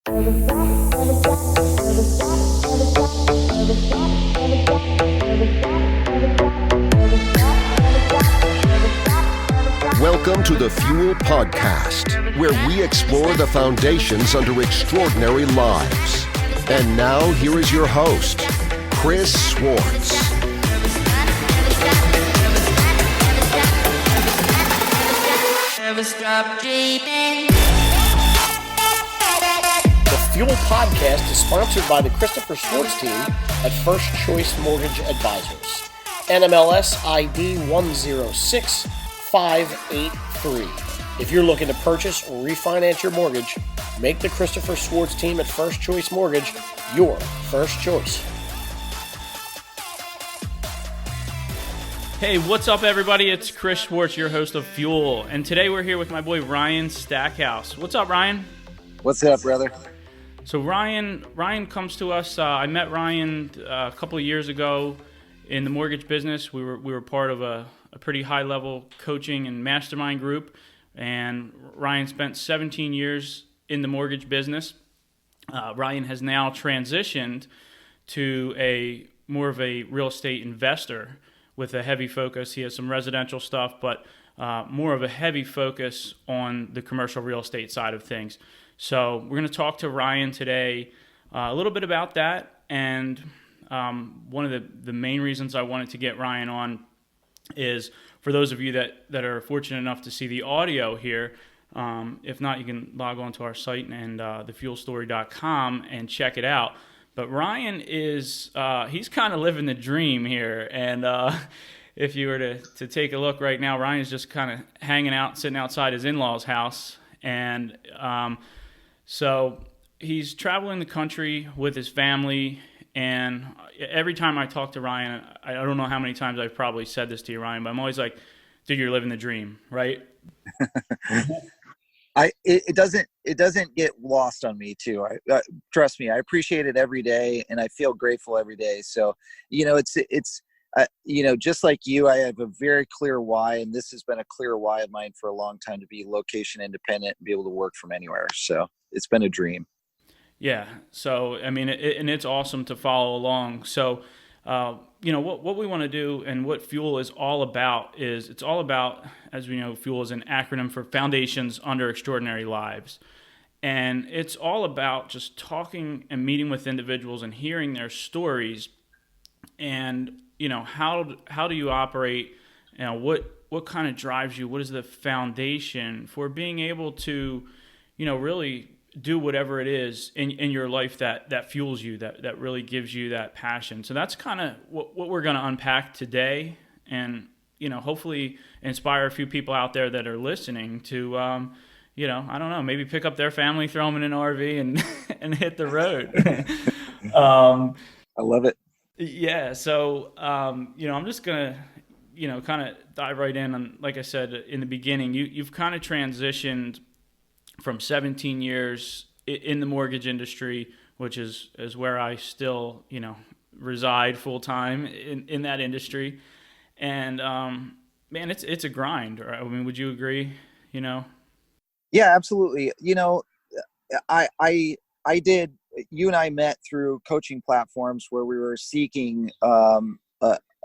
Welcome to the Fuel Podcast, where we explore the foundations under extraordinary lives. And now, here is your host, Chris Swartz. The Fuel Podcast is sponsored by the Christopher Swartz team at First Choice Mortgage Advisors. NMLS ID 106583. If you're looking to purchase or refinance your mortgage, make the Christopher Swartz team at First Choice Mortgage your first choice. Hey, what's up, everybody? It's Chris Swartz, your host of Fuel, and today we're here with my boy Ryan Stackhouse. What's up, Ryan? What's up, brother? So Ryan comes to us. I met Ryan a couple of years ago in the mortgage business. We were part of a pretty high-level coaching and mastermind group, and Ryan spent 17 years in the mortgage business. Ryan has now transitioned to more of a real estate investor with a heavy focus. He has some residential stuff, but more of a heavy focus on the commercial real estate side of things. So we're going to talk to Ryan today a little bit about that. And one of the main reasons I wanted to get Ryan on is for those of you that are fortunate enough to see the audio here. If not, you can log on to our site and thefuelstory.com and check it out. But Ryan is, he's kind of living the dream here. And if you were to take a look right now, Ryan's just kind of hanging out, sitting outside his in-laws' house. And so he's traveling the country with his family. And every time I talk to Ryan, I don't know how many times I've probably said this to you, Ryan, but I'm always like, dude, you're living the dream, right? It doesn't get lost on me too. Trust me, I appreciate it every day, and I feel grateful every day. So, it's just like you, I have a very clear why, and this has been a clear why of mine for a long time, to be location independent and be able to work from anywhere. So it's been a dream. Yeah. So, I mean, and it's awesome to follow along. So, what we want to do and what Fuel is all about is it's all about, as we know, Fuel is an acronym for Foundations Under Extraordinary Lives. And it's all about just talking and meeting with individuals and hearing their stories and, how do you operate, what kind of drives you, what is the foundation for being able to, really do whatever it is in your life that fuels you, that really gives you that passion. So that's kind of what we're going to unpack today, and hopefully inspire a few people out there that are listening to I don't know, maybe pick up their family, throw them in an RV and hit the road. I love it. Yeah, so I'm just gonna kind of dive right in. And like I said in the beginning, you've kind of transitioned from 17 years in the mortgage industry, which is where I still, reside full time in that industry. And man, it's a grind. Right? I mean, would you agree? Yeah, absolutely. I did. You and I met through coaching platforms where we were seeking a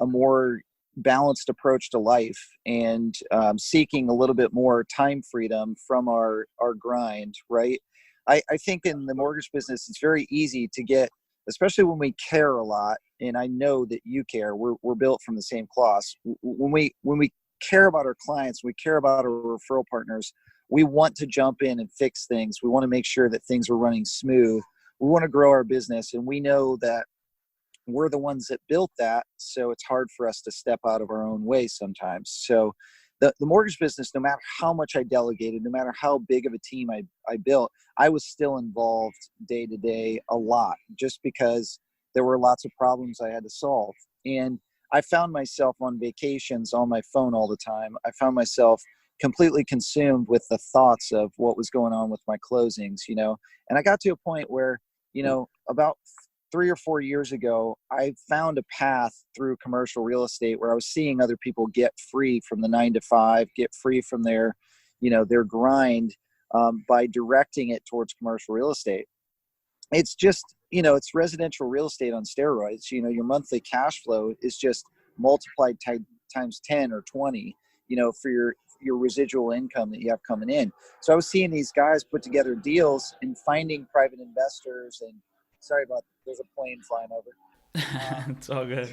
more balanced approach to life and seeking a little bit more time freedom from our grind, right? I think in the mortgage business, it's very easy to get, especially when we care a lot, and I know that you care, we're built from the same cloth. When we care about our clients, we care about our referral partners, we want to jump in and fix things. We want to make sure that things are running smooth. We want to grow our business, and we know that we're the ones that built that, so it's hard for us to step out of our own way sometimes. So the mortgage business, no matter how much I delegated, no matter how big of a team I built, I was still involved day to day a lot, just because there were lots of problems I had to solve. And I found myself on vacations on my phone all the time. I found myself completely consumed with the thoughts of what was going on with my closings, and I got to a point where, about 3 or 4 years ago, I found a path through commercial real estate where I was seeing other people get free from the 9 to 5, get free from their, their grind by directing it towards commercial real estate. it's just, it's residential real estate on steroids. Your monthly cash flow is just multiplied times 10 or 20, for your residual income that you have coming in. So I was seeing these guys put together deals and finding private investors, and sorry about, there's a plane flying over. It's all good.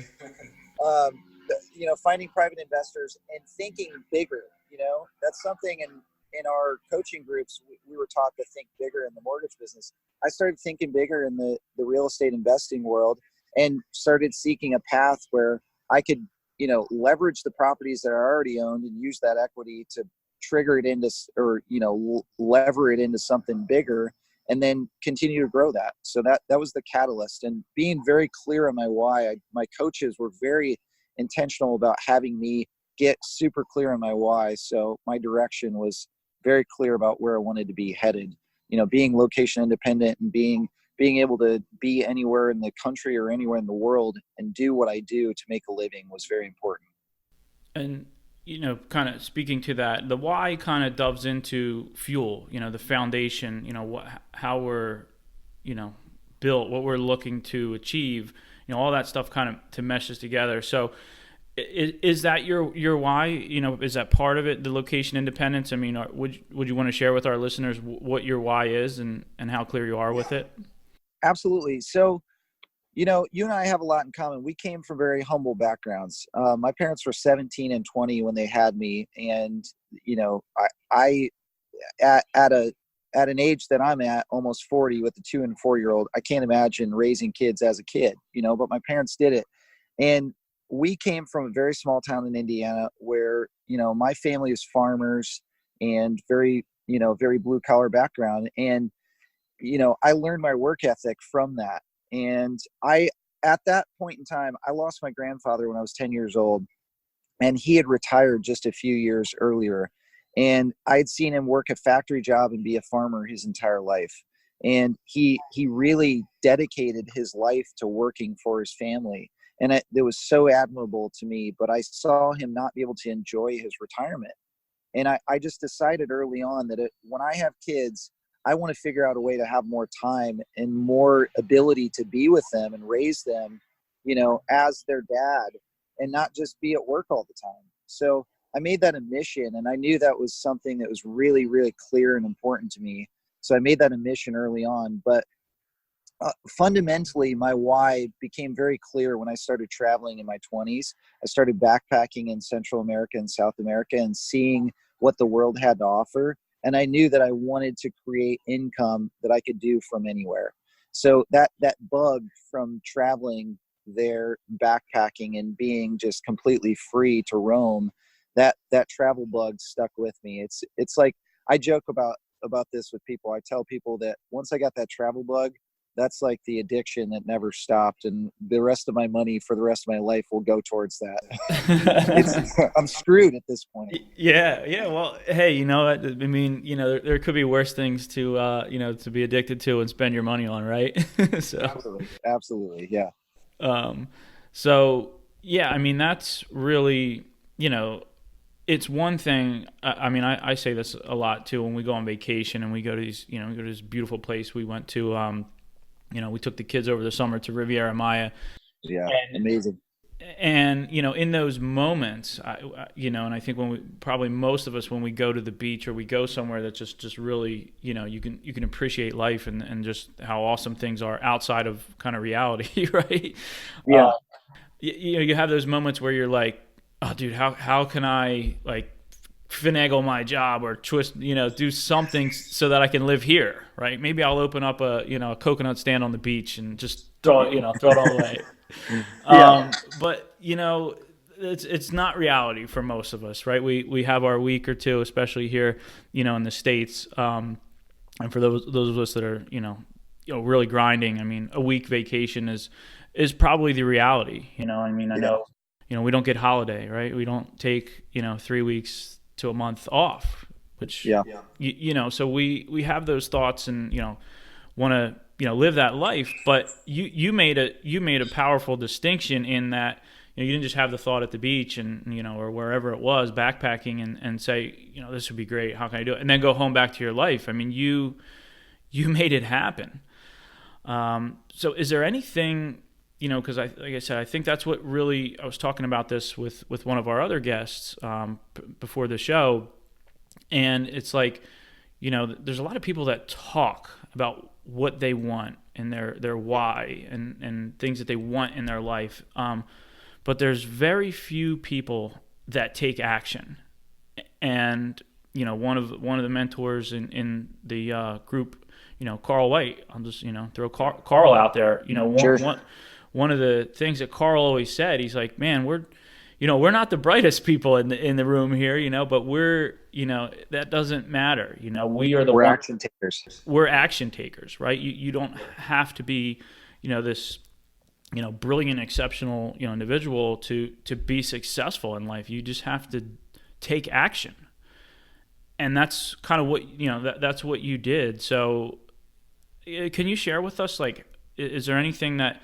Finding private investors and thinking bigger, that's something in our coaching groups, we were taught to think bigger in the mortgage business. I started thinking bigger in the real estate investing world and started seeking a path where I could, leverage the properties that I already owned and use that equity to trigger it into, or, lever it into something bigger, and then continue to grow that. So that was the catalyst. And being very clear on my why, my coaches were very intentional about having me get super clear on my why. So my direction was very clear about where I wanted to be headed. Being location independent and being able to be anywhere in the country or anywhere in the world and do what I do to make a living was very important. And, kind of speaking to that, the why kind of doves into fuel, the foundation, how we're, built, what we're looking to achieve, all that stuff kind of to meshes together. So is that your why? Is that part of it, the location independence? I mean, would you want to share with our listeners what your why is and how clear you are with it? Absolutely. So, you and I have a lot in common. We came from very humble backgrounds. My parents were 17 and 20 when they had me. And, I at an age that I'm at, almost 40, with a 2 and 4 year old, I can't imagine raising kids as a kid, but my parents did it. And we came from a very small town in Indiana where, my family is farmers and very blue collar background. And, I learned my work ethic from that. And at that point in time, I lost my grandfather when I was 10 years old, and he had retired just a few years earlier. And I had seen him work a factory job and be a farmer his entire life. And he really dedicated his life to working for his family. And it was so admirable to me, but I saw him not be able to enjoy his retirement. And I just decided early on that when I have kids, I want to figure out a way to have more time and more ability to be with them and raise them, as their dad, and not just be at work all the time. So I made that a mission, and I knew that was something that was really, really clear and important to me. So I made that a mission early on. But fundamentally, my why became very clear when I started traveling in my 20s. I started backpacking in Central America and South America and seeing what the world had to offer. And I knew that I wanted to create income that I could do from anywhere. So that bug from traveling there, backpacking, and being just completely free to roam, that travel bug stuck with me. It's like, I joke about this with people. I tell people that once I got that travel bug, that's like the addiction that never stopped, and the rest of my money for the rest of my life will go towards that. I'm screwed at this point. Yeah. Well, hey, I mean, there could be worse things to to be addicted to and spend your money on, right? So absolutely, yeah. So yeah, I mean, that's really, it's one thing. I mean, I say this a lot too when we go on vacation and we go to these, we go to this beautiful place we went to. We took the kids over the summer to Riviera Maya. Yeah, amazing. And, in those moments, and I think probably most of us, when we go to the beach or we go somewhere that's just really, you can appreciate life and just how awesome things are outside of kind of reality, right? Yeah. You have those moments where you're like, oh, dude, how can I finagle my job or twist, do something so that I can live here, right? Maybe I'll open up a coconut stand on the beach and just throw it all the way. Yeah. But it's not reality for most of us, right? We have our week or two, especially here, in the States. And for those of us that are, really grinding, I mean, a week vacation is probably the reality. I know, we don't get holiday, right? We don't take, 3 weeks to a month off, which, so we have those thoughts and, want to, live that life. But you made a powerful distinction in that, you didn't just have the thought at the beach and, or wherever it was, backpacking and say, this would be great. How can I do it? And then go home back to your life. I mean, you made it happen. So is there anything, because like I said, I think that's what really, I was talking about this with one of our other guests before the show, and it's like, there's a lot of people that talk about what they want and their why and things that they want in their life, but there's very few people that take action. And one of the mentors in the group, Carl White, I'll just throw Carl out there. One of the things that Carl always said, he's like, man, we're not the brightest people in the room here, but we're that doesn't matter. We're action takers. We're action takers, right? You don't have to be this brilliant, exceptional individual to be successful in life. You just have to take action. And that's kind of what that's what you did. So can you share with us, like, is there anything that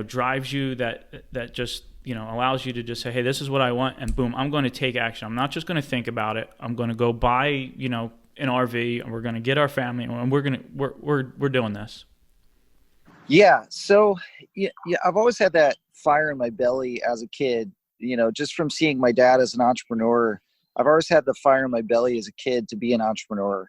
drives you that just allows you to just say, hey, this is what I want, and boom, I'm going to take action. I'm not just going to think about it. I'm going to go buy an RV, and we're going to get our family, and we're doing this. Yeah. So yeah, I've always had that fire in my belly as a kid, just from seeing my dad as an entrepreneur. I've always had the fire in my belly as a kid to be an entrepreneur,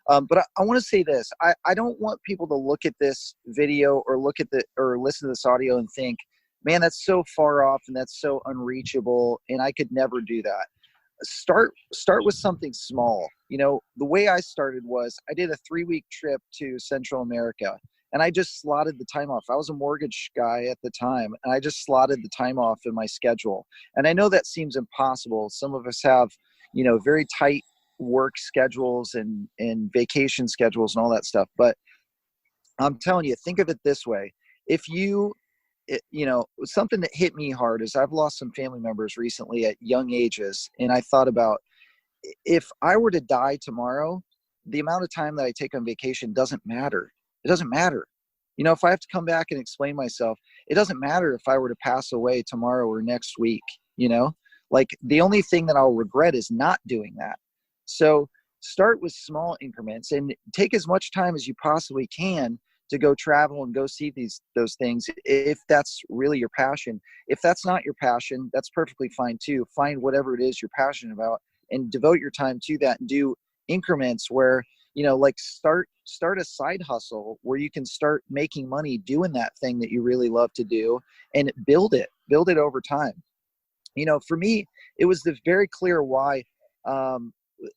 but I want to say this. I don't want people to look at this video or listen to this audio and think, man, that's so far off and that's so unreachable, and I could never do that. Start with something small. The way I started was I did a 3-week trip to Central America, and I just slotted the time off. I was a mortgage guy at the time, and I just slotted the time off in my schedule. And I know that seems impossible. Some of us have, very tight work schedules and vacation schedules and all that stuff. But I'm telling you, think of it this way. If something that hit me hard is I've lost some family members recently at young ages. And I thought about, if I were to die tomorrow, the amount of time that I take on vacation doesn't matter. It doesn't matter. If I have to come back and explain myself, it doesn't matter if I were to pass away tomorrow or next week, like the only thing that I'll regret is not doing that. So start with small increments and take as much time as you possibly can to go travel and go see those things, if that's really your passion. If that's not your passion, that's perfectly fine too. Find whatever it is you're passionate about and devote your time to that, and do increments where, like start a side hustle where you can start making money doing that thing that you really love to do, and build it over time. For me, it was very clear why.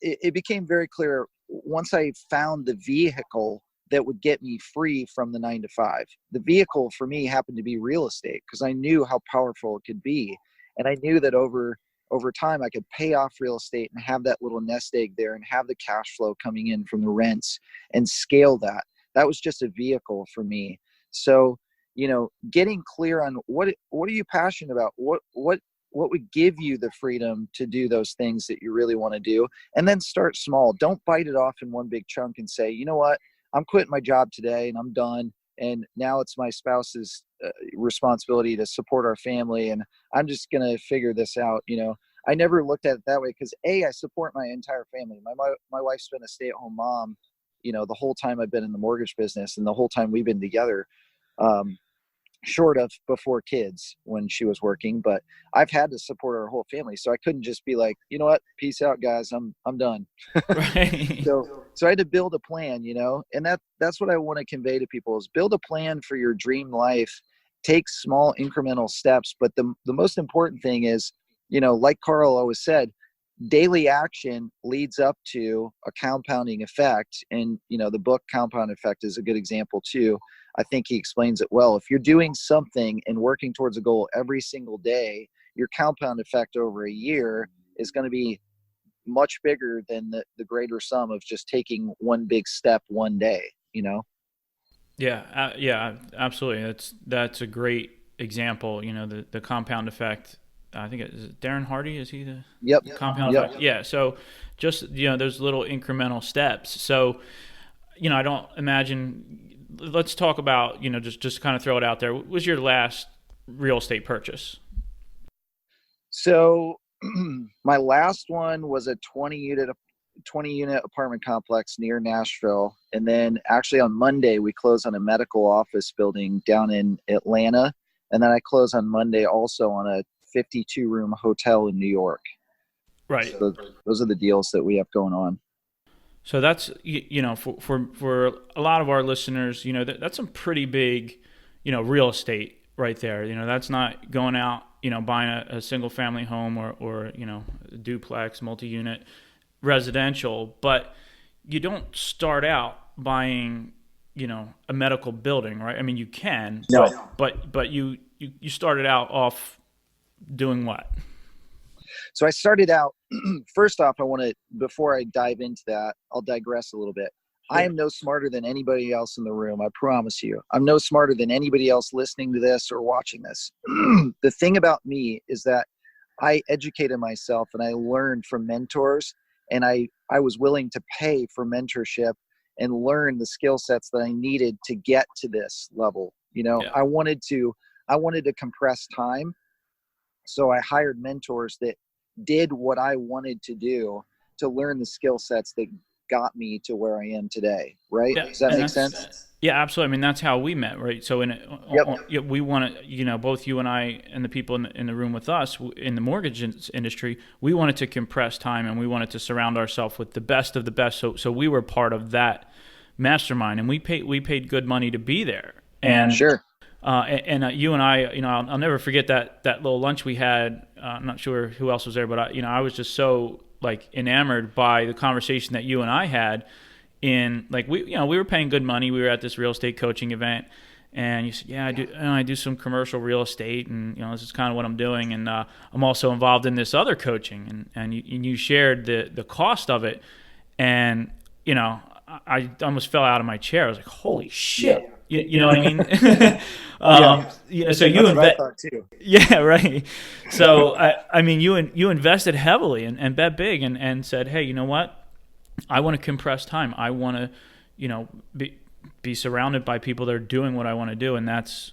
It became very clear once I found the vehicle that would get me free from the 9-to-5. The vehicle for me happened to be real estate, because I knew how powerful it could be. And I knew that over time I could pay off real estate and have that little nest egg there and have the cash flow coming in from the rents and scale that. That was just a vehicle for me. So, getting clear on what are you passionate about? What would give you the freedom to do those things that you really want to do? And then start small. Don't bite it off in one big chunk and say, you know what? I'm quitting my job today and I'm done. And now it's my spouse's responsibility to support our family, and I'm just going to figure this out. I never looked at it that way, because I support my entire family. My wife's been a stay-at-home mom, the whole time I've been in the mortgage business and the whole time we've been together, short of before kids when she was working, but I've had to support our whole family. So I couldn't just be like, you know what, peace out guys, I'm done. Right. So I had to build a plan, and that's what I want to convey to people, is build a plan for your dream life. Take small incremental steps. But the most important thing is, like Carl always said, daily action leads up to a compounding effect. And, the book Compound Effect is a good example too. I think he explains it well. If you're doing something and working towards a goal every single day, your compound effect over a year is going to be much bigger than the greater sum of just taking one big step one day, Yeah. Yeah, absolutely. That's a great example. The compound effect. I think is it Darren Hardy. Is he the compound effect? Yeah. So just, those little incremental steps. So, I don't imagine, let's talk about, just kind of throw it out there. What was your last real estate purchase? So my last one was a 20 unit 20-unit apartment complex near Nashville. And then actually on Monday, we close on a medical office building down in Atlanta. And then I close on Monday also on a 52-room hotel in New York. Right. So those are the deals that we have going on. So that's, for a lot of our listeners, that's some pretty big, real estate right there. That's not going out, buying a single family home or a duplex, multi-unit residential, but you don't start out buying, a medical building, right? I mean, you can, no. but you started out off doing what? So I started out, first off, before I dive into that, I'll digress a little bit. I am no smarter than anybody else in the room. I promise you. I'm no smarter than anybody else listening to this or watching this. The thing about me is that I educated myself and I learned from mentors, and I was willing to pay for mentorship and learn the skill sets that I needed to get to this level. I wanted to compress time. So I hired mentors that did what I wanted to do to learn the skill sets that got me to where I am today. Right? Yeah, does that make sense? Yeah, absolutely. I mean, that's how we met, right? So we want to, both you and I and the people in the room with us in the mortgage industry, we wanted to compress time and we wanted to surround ourselves with the best of the best. So we were part of that mastermind, and we paid good money to be there. And sure. You and I, I'll never forget that little lunch we had. I'm not sure who else was there, but I was just so enamored by the conversation that you and I had. We were paying good money. We were at this real estate coaching event, and you said, "Yeah, I do some commercial real estate, and this is kind of what I'm doing, and I'm also involved in this other coaching." And you shared the cost of it, and I almost fell out of my chair. I was like, "Holy shit!" Yeah. You know what I mean? So you yeah, right. So you invested heavily and bet big and said, "Hey, you know what? I want to compress time. I want to, be surrounded by people that are doing what I want to do," and that's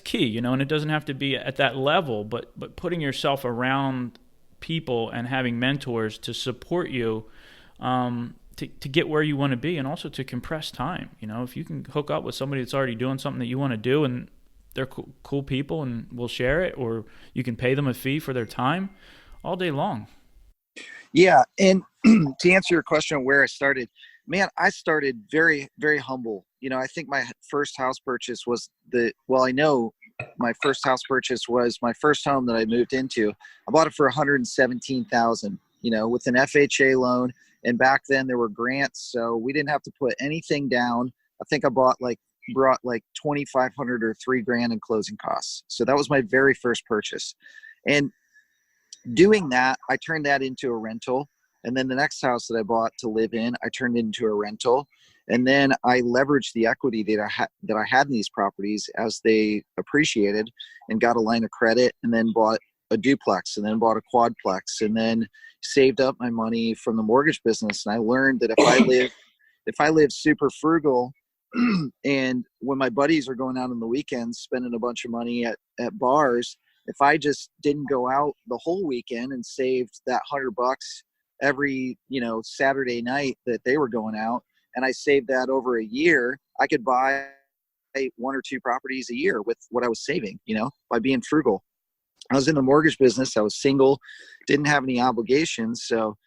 key, and it doesn't have to be at that level, but putting yourself around people and having mentors to support you, to get where you want to be, and also to compress time. If you can hook up with somebody that's already doing something that you want to do, and they're cool people and will share it, or you can pay them a fee for their time all day long. Yeah. And to answer your question, where I started, man, I started very, very humble. I think my first house purchase was my first house purchase was my first home that I moved into. I bought it for $117,000, with an FHA loan. And back then there were grants, so we didn't have to put anything down. I think I brought like $2,500 or $3,000 in closing costs. So that was my very first purchase. And doing that, I turned that into a rental. And then the next house that I bought to live in, I turned into a rental. And then I leveraged the equity that I had in these properties as they appreciated, and got a line of credit, and then bought a duplex, and then bought a quadplex, and then saved up my money from the mortgage business. And I learned that if I live super frugal, and when my buddies are going out on the weekends spending a bunch of money at bars, if I just didn't go out the whole weekend and saved that $100 every Saturday night that they were going out, and I saved that over a year, I could buy 1 or 2 properties a year with what I was saving, by being frugal. I was in the mortgage business. I was single, didn't have any obligations. So,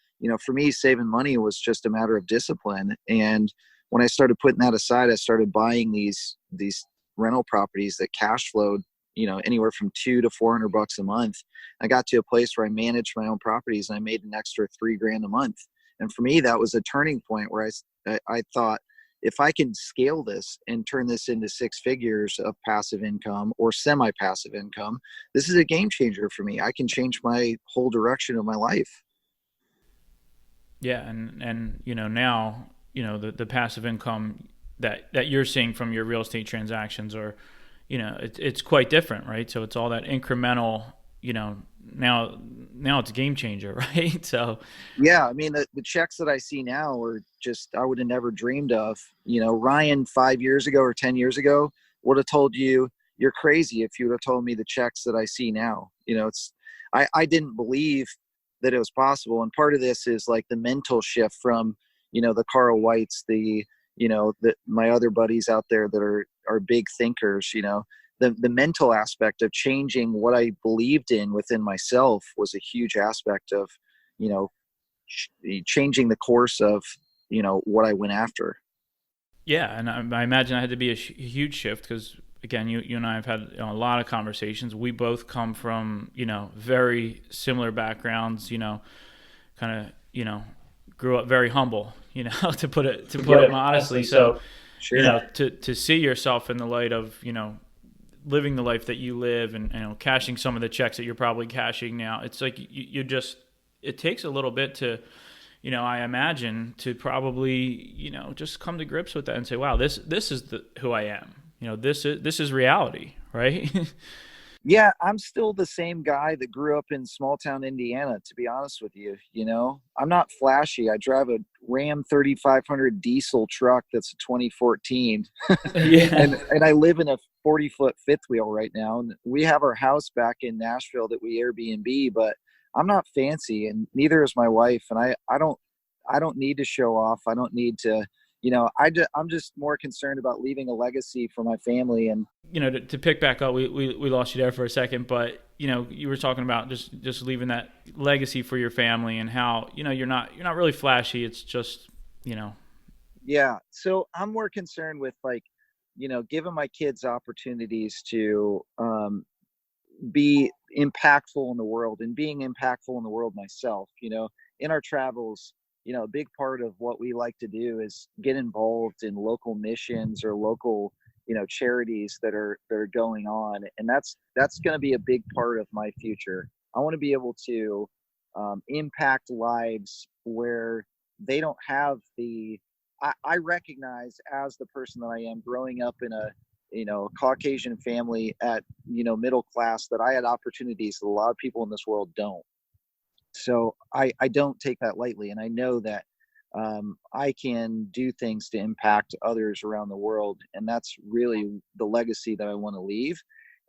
for me, saving money was just a matter of discipline. And when I started putting that aside, I started buying these rental properties that cash flowed, anywhere from $200 to $400 a month. I got to a place where I managed my own properties, and I made an extra $3,000 a month. And for me, that was a turning point where I thought, if I can scale this and turn this into 6 figures of passive income or semi-passive income, this is a game changer for me. I can change my whole direction of my life. Yeah. And now, the passive income that you're seeing from your real estate transactions are, it's quite different, right? So it's all that incremental, now it's a game changer, right? So yeah, I mean, the checks that I see now are just, I would have never dreamed of. Ryan 5 years ago or 10 years ago would have told you you're crazy if you would have told me the checks that I see now. I didn't believe that it was possible. And part of this is like the mental shift from, the Carl Whites, my other buddies out there that are big thinkers, the mental aspect of changing what I believed in within myself was a huge aspect of, changing the course of, what I went after. Yeah, and I imagine that had to be a huge shift because, again, you and I have had a lot of conversations. We both come from, very similar backgrounds, kind of, grew up very humble, to put it modestly. So, Sure. To see yourself in the light of, living the life that you live and, cashing some of the checks that you're probably cashing now, it's like it takes a little bit to, I imagine, to probably, just come to grips with that and say, wow, this is who I am. This is reality, right? Yeah, I'm still the same guy that grew up in small town Indiana, to be honest with you. I'm not flashy. I drive a Ram 3500 diesel truck that's a 2014. Yeah. and I live in a 40-foot fifth wheel right now. And we have our house back in Nashville that we Airbnb, but I'm not fancy, and neither is my wife. And I don't need to show off. I don't need to, I'm just more concerned about leaving a legacy for my family. And to pick back up, we lost you there for a second, but you were talking about just leaving that legacy for your family and how you're not really flashy. It's just Yeah. So I'm more concerned with giving my kids opportunities to be impactful in the world and being impactful in the world myself. In our travels, a big part of what we like to do is get involved in local missions or local, charities that are going on. And that's going to be a big part of my future. I want to be able to impact lives where they don't have I recognize, as the person that I am growing up in a Caucasian family at, middle class, that I had opportunities that a lot of people in this world don't. So I don't take that lightly. And I know that I can do things to impact others around the world. And that's really the legacy that I want to leave.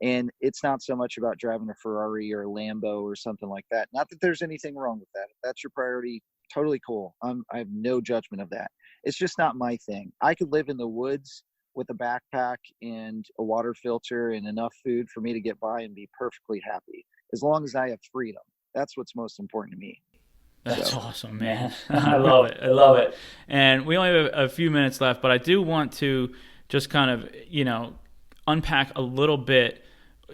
And it's not so much about driving a Ferrari or a Lambo or something like that. Not that there's anything wrong with that. If that's your priority, totally cool. I have no judgment of that. It's just not my thing. I could live in the woods with a backpack and a water filter and enough food for me to get by and be perfectly happy, as long as I have freedom. That's what's most important to me. That's awesome, man. I love it. I love it. And we only have a few minutes left, but I do want to just kind of, unpack a little bit.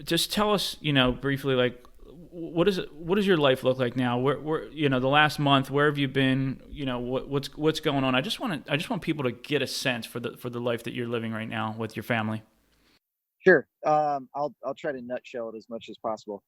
Just tell us, briefly, like, what does your life look like now? Where the last month, where have you been? What's going on? I just want people to get a sense for the life that you're living right now with your family. Sure. I'll try to nutshell it as much as possible.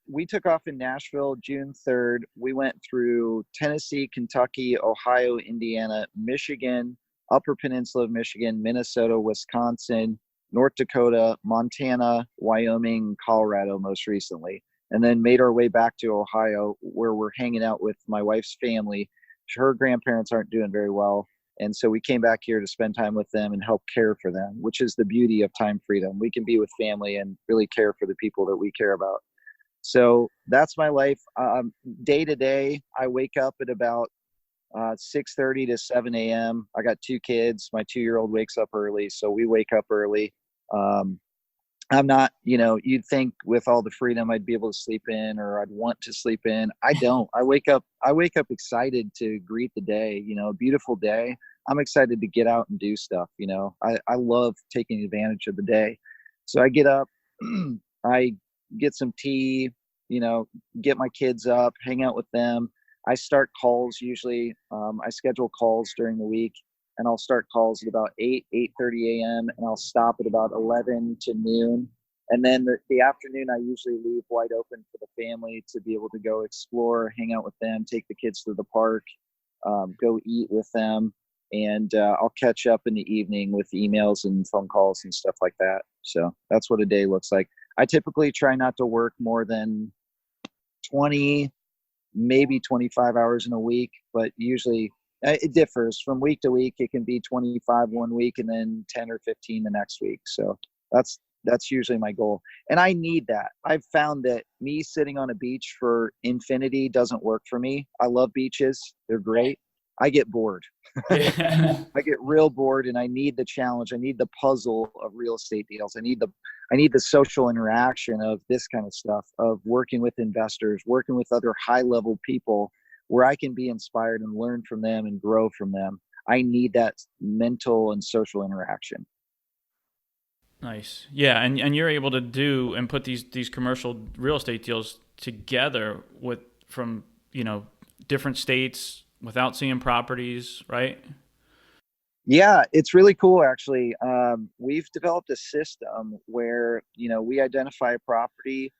We took off in Nashville June 3rd. We went through Tennessee, Kentucky, Ohio, Indiana, Michigan, Upper Peninsula of Michigan, Minnesota, Wisconsin, North Dakota, Montana, Wyoming, Colorado most recently, and then made our way back to Ohio, where we're hanging out with my wife's family. Her grandparents aren't doing very well. And so we came back here to spend time with them and help care for them, which is the beauty of time freedom. We can be with family and really care for the people that we care about. So that's my life. Day to day, I wake up at about 6:30 to 7 a.m. I got 2 kids. My 2-year-old wakes up early, so we wake up early. I'm not, you'd think with all the freedom I'd be able to sleep in, or I'd want to sleep in. I don't. I wake up excited to greet the day, a beautiful day. I'm excited to get out and do stuff. I love taking advantage of the day. So I get up, I get some tea, get my kids up, hang out with them. I start calls usually. I schedule calls during the week, and I'll start calls at about 8:30 a.m. and I'll stop at about 11 to noon. And then the afternoon, I usually leave wide open for the family to be able to go explore, hang out with them, take the kids to the park, go eat with them. And I'll catch up in the evening with emails and phone calls and stuff like that. So that's what a day looks like. I typically try not to work more than 20, maybe 25 hours in a week, but usually it differs from week to week. It can be 25 one week and then 10 or 15 the next week. So that's That's usually my goal. And I need that. I've found that me sitting on a beach for infinity doesn't work for me. I love beaches. They're great. I get bored. Yeah. I get real bored, and I need the challenge. I need the puzzle of real estate deals. I need the social interaction of this kind of stuff, of working with investors, working with other high level people where I can be inspired and learn from them and grow from them. I need that mental and social interaction. Nice. Yeah, and you're able to do and put these commercial real estate deals together from different states without seeing properties, right? Yeah, it's really cool, actually. We've developed a system where, we identify a property.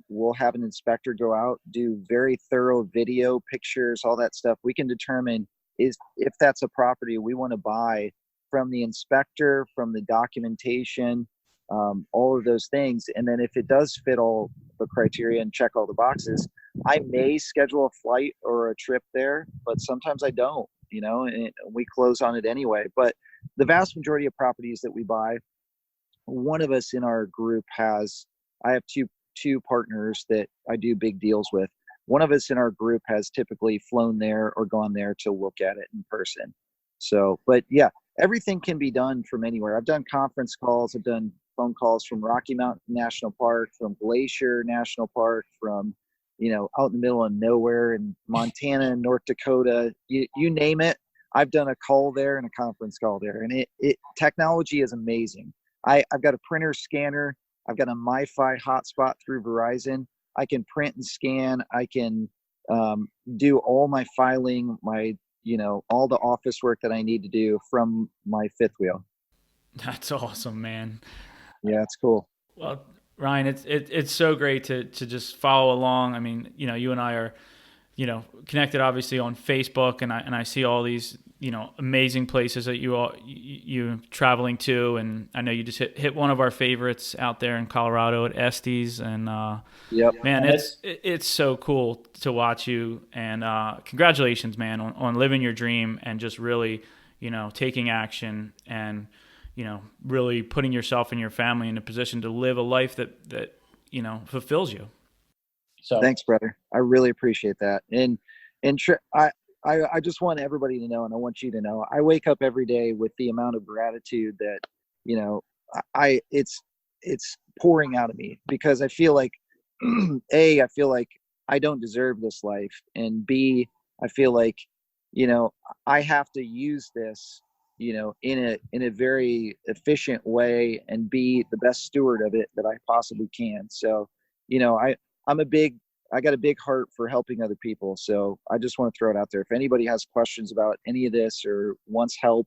We'll have an inspector go out, do very thorough video, pictures, all that stuff. We can determine if that's a property we want to buy from the inspector, from the documentation, all of those things. And then if it does fit all the criteria and check all the boxes, I may schedule a flight or a trip there, but sometimes I don't, and we close on it anyway. But the vast majority of properties that we buy, one of us in our group I have two partners that I do big deals with. One of us in our group has typically flown there or gone there to look at it in person. So, but yeah, everything can be done from anywhere. I've done conference calls. I've done phone calls from Rocky Mountain National Park, from Glacier National Park, from, out in the middle of nowhere in Montana and North Dakota, you name it. I've done a call there and a conference call there. And technology is amazing. I've got a printer scanner. I've got a MiFi hotspot through Verizon. I can print and scan. I can do all my filing, all the office work that I need to do from my fifth wheel. That's awesome, man. Yeah, it's cool. Well, Ryan, it's so great to just follow along. I mean, you and I are, connected obviously on Facebook, and I see all these, amazing places that you traveling to, and I know you just hit one of our favorites out there in Colorado at Estes, and yep, man, it's so cool to watch you, and congratulations, man, on living your dream and just really, taking action and really putting yourself and your family in a position to live a life that fulfills you. So thanks, brother. I really appreciate that. And I just want everybody to know, and I want you to know, I wake up every day with the amount of gratitude that, it's pouring out of me, because I feel like, A, I feel like I don't deserve this life. And B, I feel like, I have to use this, in a very efficient way and be the best steward of it that I possibly can. So, I got a big heart for helping other people. So I just want to throw it out there. If anybody has questions about any of this or wants help,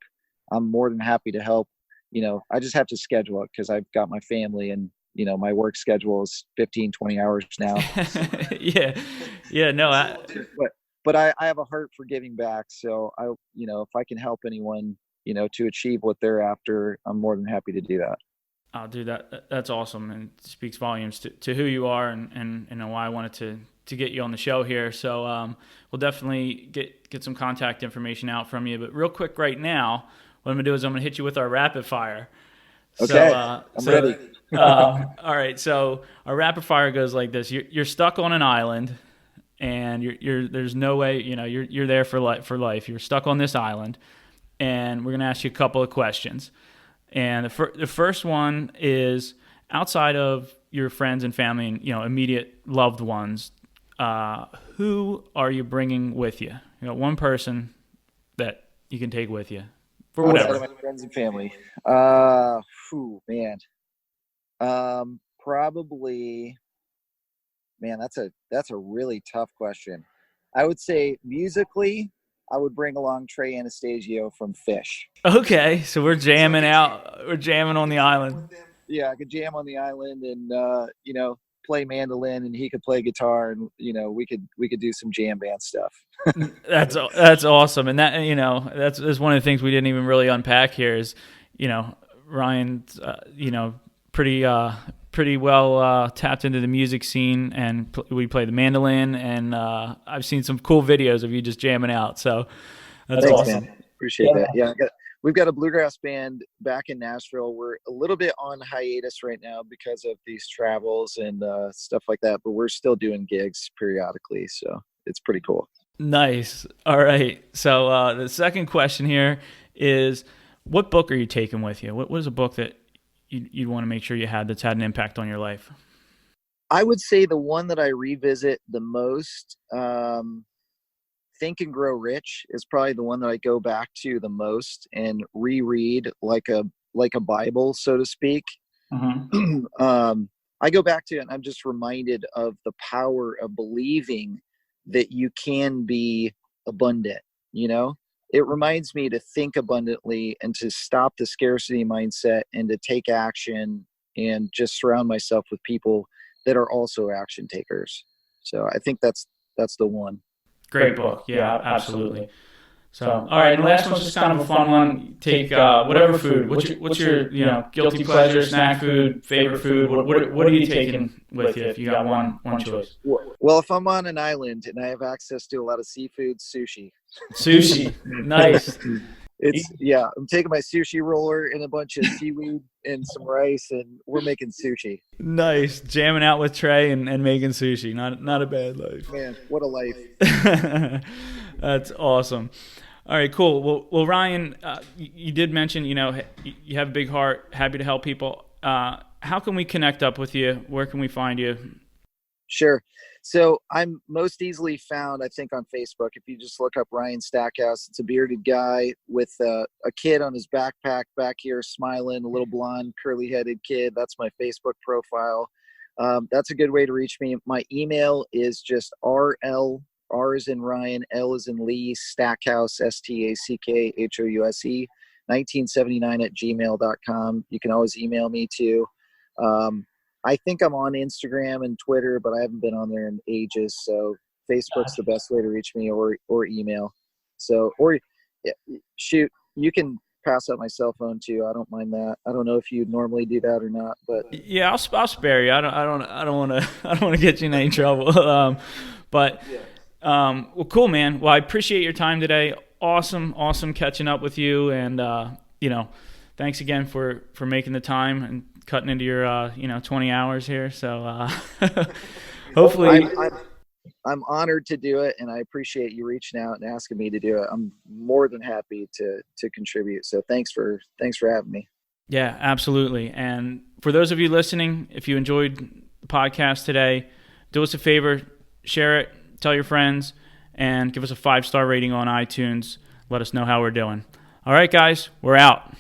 I'm more than happy to help. I just have to schedule it, because I've got my family, and, my work schedule is 15, 20 hours now. Yeah. No, but I have a heart for giving back. So if I can help anyone, to achieve what they're after, I'm more than happy to do that. I'll do that. That's awesome, and speaks volumes to who you are and why I wanted to get you on the show here. So we'll definitely get some contact information out from you. But real quick right now, what I'm going to do is I'm going to hit you with our rapid fire. Okay, I'm ready. All right, so our rapid fire goes like this. You're stuck on an island, and there's no way, you're there for life. You're stuck on this island, and we're going to ask you a couple of questions. And the first one is, outside of your friends and family and immediate loved ones, who are you bringing with you? One person that you can take with you for whatever. Outside of my friends and family. Probably. Man, that's a really tough question. I would say musically, I would bring along Trey Anastasio from Fish. Okay, so we're jamming out. We're jamming on the island. Yeah, I could jam on the island and play mandolin, and he could play guitar, and we could do some jam band stuff. That's awesome, and that's one of the things we didn't even really unpack here is Ryan's pretty well tapped into the music scene, and we play the mandolin, and I've seen some cool videos of you just jamming out. So that's Thanks, awesome. Man. Appreciate that. Yeah, we've got a bluegrass band back in Nashville. We're a little bit on hiatus right now because of these travels and stuff like that, but we're still doing gigs periodically. So it's pretty cool. Nice. All right. So the second question here is, what book are you taking with you? What is a book that you'd want to make sure you had that's had an impact on your life? I would say the one that I revisit the most, Think and Grow Rich, is probably the one that I go back to the most and reread like a Bible, so to speak. Mm-hmm. I go back to it and I'm just reminded of the power of believing that you can be abundant. It reminds me to think abundantly and to stop the scarcity mindset and to take action and just surround myself with people that are also action takers. So I think that's the one. Great book. Yeah, absolutely. So, all right, and the last one's just kind of a fun one. Take whatever food. What's your guilty pleasure, snack food, favorite food? What are you taking with you if you got one choice? Well, if I'm on an island and I have access to a lot of seafood, sushi. Sushi, nice. I'm taking my sushi roller and a bunch of seaweed and some rice, and we're making sushi. Nice, jamming out with Trey and making sushi. Not a bad life. Man, what a life! That's awesome. All right, cool. Well, Ryan, you did mention you have a big heart, happy to help people. How can we connect up with you? Where can we find you? Sure. So I'm most easily found, I think, on Facebook. If you just look up Ryan Stackhouse, it's a bearded guy with a kid on his backpack back here smiling, a little blonde, curly-headed kid. That's my Facebook profile. That's a good way to reach me. My email is just RL, R is in Ryan, L is in Lee, Stackhouse, STACKHOUSE, 1979 @gmail.com. You can always email me too. I think I'm on Instagram and Twitter, but I haven't been on there in ages. So Facebook's the best way to reach me, or email. So, shoot, you can pass out my cell phone too. I don't mind that. I don't know if you normally do that or not, but yeah, I'll spare you. I don't want to get you in any trouble. Well, cool, man. Well, I appreciate your time today. Awesome catching up with you, and thanks again for making the time and cutting into your 20 hours here. So hopefully I'm honored to do it, and I appreciate you reaching out and asking me to do it. I'm more than happy to contribute. So thanks for having me. Yeah, absolutely. And for those of you listening, if you enjoyed the podcast today, do us a favor, share it, tell your friends, and give us a 5-star rating on iTunes. Let us know how we're doing. All right, guys, we're out.